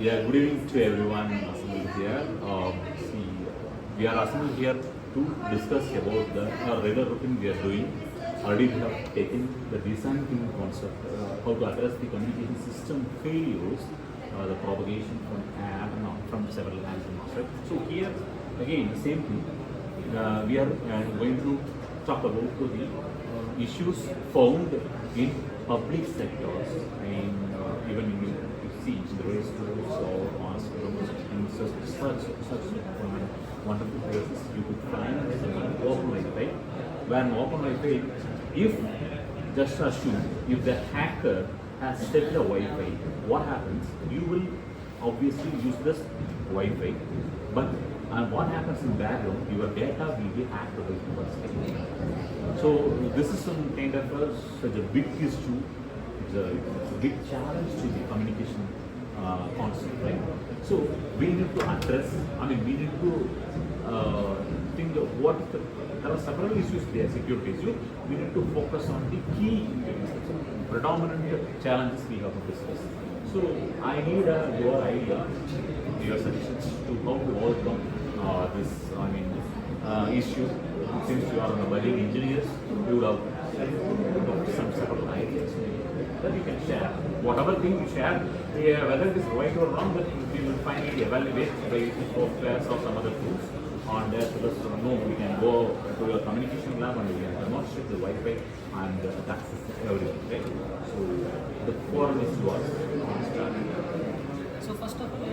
Yeah, good evening to everyone assembled here. See, we are assembled here to discuss about the regular routine we are doing. Already we have taken the design thinking concept, how to address the communication system failures, the propagation from app and from several angles. Right? So here again the same thing. We are going to talk about the issues found in public sectors and even in see in the race schools or hospitals and such wonderful places you could find open Wi-Fi. Where an open Wi-Fi, if just assume if the hacker has set the Wi-Fi, what happens? You will obviously use this Wi-Fi, but what happens in background? Your data will be hacked by someone. So this is some kind of such a big issue. It's a big challenge to the communication concept, right? So we need to address. We need to think of what there are several issues there, security issues. We need to focus on the key predominant challenges we have to discuss. So I need your idea, your suggestions to how to overcome this issue. Since you are a budding engineers, you would have some sort of ideas that you can share. Whatever thing you share, whether it is right or wrong, that we will finally evaluate by using softwares or some other tools. On that, we can go to your communication lab and we can demonstrate the Wi-Fi and access everything. Right? So the forum is yours. So first of all,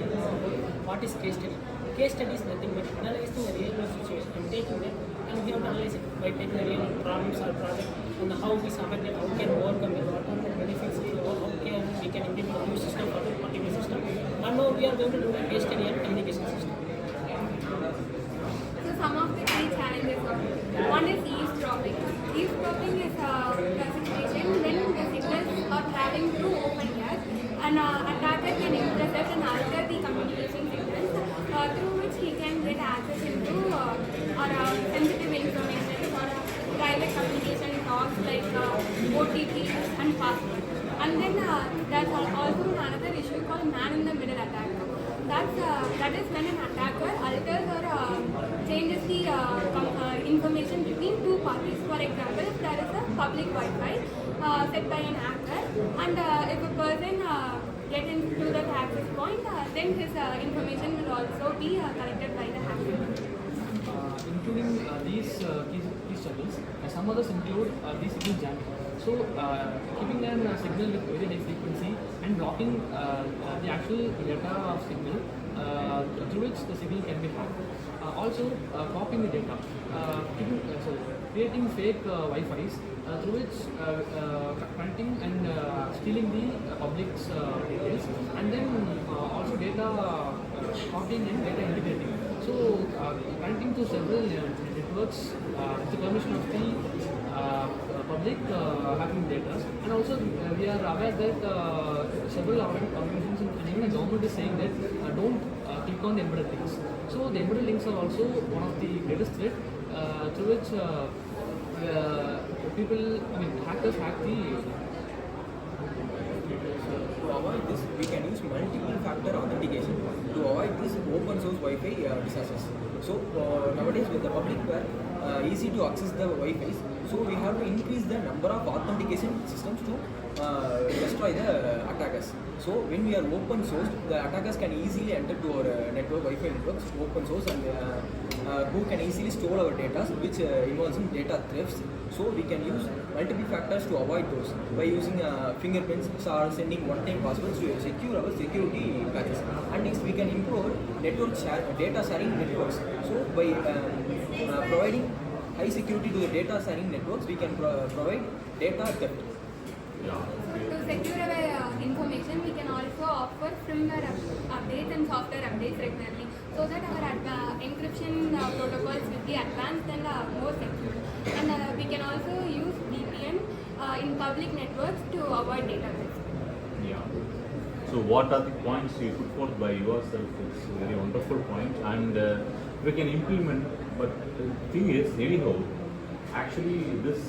what is case study? Case study is nothing but analyzing a real world situation and taking it, and we have to analyze it by taking the real problems or project and how we submit it, how we can overcome it, what are the benefits, how we can implement a new system for the particular system. And now we are going to do a case study and communication system. So some of the key challenges are, one is eavesdropping. Eavesdropping is a situation when the signals are traveling through open air. An attacker can intercept and alter the communication signals through which he can get access into sensitive information or private communication talks like OTP and password. And then there's also another issue called man-in-the-middle attack. That is when an attacker alters or changes the information between two parties. For example, if there is a public Wi-Fi set by an hacker, and if a person gets into that access point, then his information will also be collected by the hacker. Including these key studies, some others include the signal jamming. So, keeping a signal with very high frequency and blocking the actual data of signal through which the signal can be hacked. Also, copying the data, creating fake Wi-Fi's through which connecting and stealing the public's details, and then also data copying and data integrating. So, connecting to several networks with the permission of the public having data, and also we are aware that several organizations and even the government is saying that don't click on the embedded links. So the embedded links are also one of the greatest threat through which hackers hack the. To avoid this, we can use multiple factor authentication to avoid this open source Wi-Fi disasters. So nowadays with the public were easy to access the Wi-Fi's, so we have to increase the number of authentication systems to destroy the attackers. So when we are open source, the attackers can easily enter to our Wi-Fi networks, open source, and who can easily store our data, which involves in data thefts. So we can use multiple factors to avoid those by using fingerprints or sending one-time passwords to secure our security patches. And next we can improve data sharing networks. So by providing high security to the data sharing networks, we can provide data theft. To secure our information, we can also offer firmware updates and software updates regularly, so that our encryption protocols will be advanced and more secure. And we can also use VPN in public networks to avoid data theft. Yeah. So what are the points you put forth by yourself? It's a very wonderful point, and we can implement. But the thing is, anyhow, actually this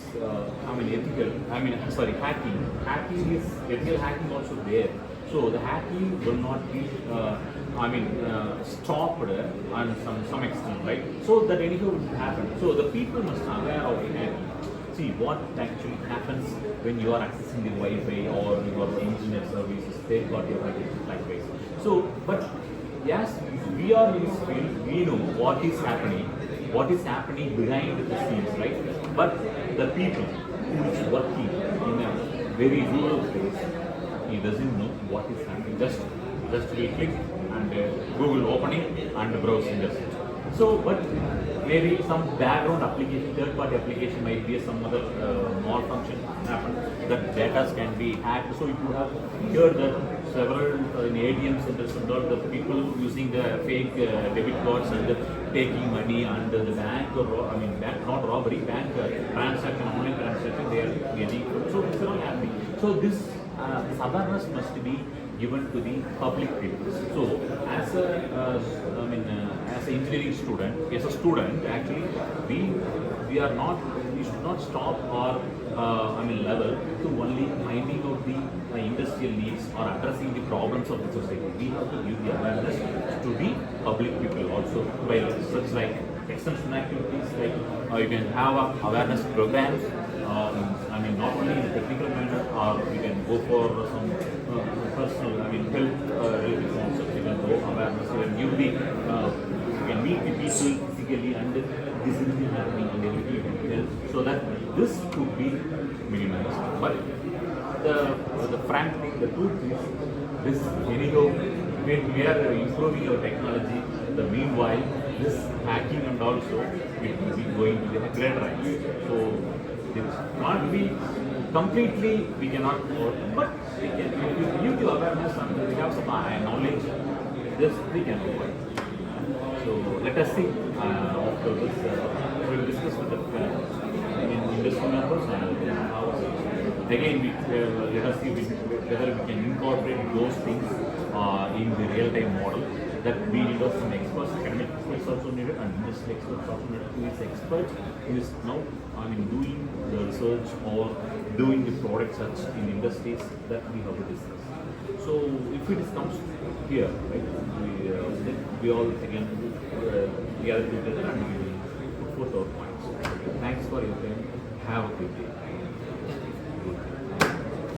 hacking is ethical hacking also there. So the hacking will not be, stopped on some extent, right? So that anyhow will happen. So the people must aware of it. See what actually happens when you are accessing the Wi-Fi or your internet services, third party applications like this. So, but yes, we are in this field, we know what is happening behind the scenes, right? But the people who is working in a very rural place, he doesn't know what is happening. Just we click and Google opening and browsing just. So, but maybe some background application, third-party application might be some other malfunction happen. That data can be hacked. So, if you have heard that several in ATM centers and all the people using the fake debit cards and taking money under the bank or bank not robbery, bank transaction, online transaction, they are getting. So, it's all happening. So, this awareness must be given to the public people. So, as as an engineering student, as a student, actually, we should not stop our level to only finding out the industrial needs or addressing the problems of the society. We have to give the awareness to the public people also by such like extension activities, like you can have awareness programs. Not only in a technical manner, or we can go for some personal, health related concepts. You can go awareness. You can give the, you can meet the people physically, and this is the happening, and everything you can tell, so that this could be minimized. But the frank thing, the truth is, this anyhow, when we are improving our technology, the meanwhile, this hacking and also will be going to the great rise. So. It can't be completely, we cannot work, but we can, if you give the awareness and we have some knowledge, this we can do it. So let us see after this, we will discuss with the industry members and again let us see whether we can incorporate those things in the real-time model. That we need of some experts, academic experts also needed, and industry experts also needed. Who is expert, who is now doing the research or doing the product search in industries that we have to discuss. So if it comes here, right, we all again gather together and we will put forth our points. Thanks for your time. Have a good day.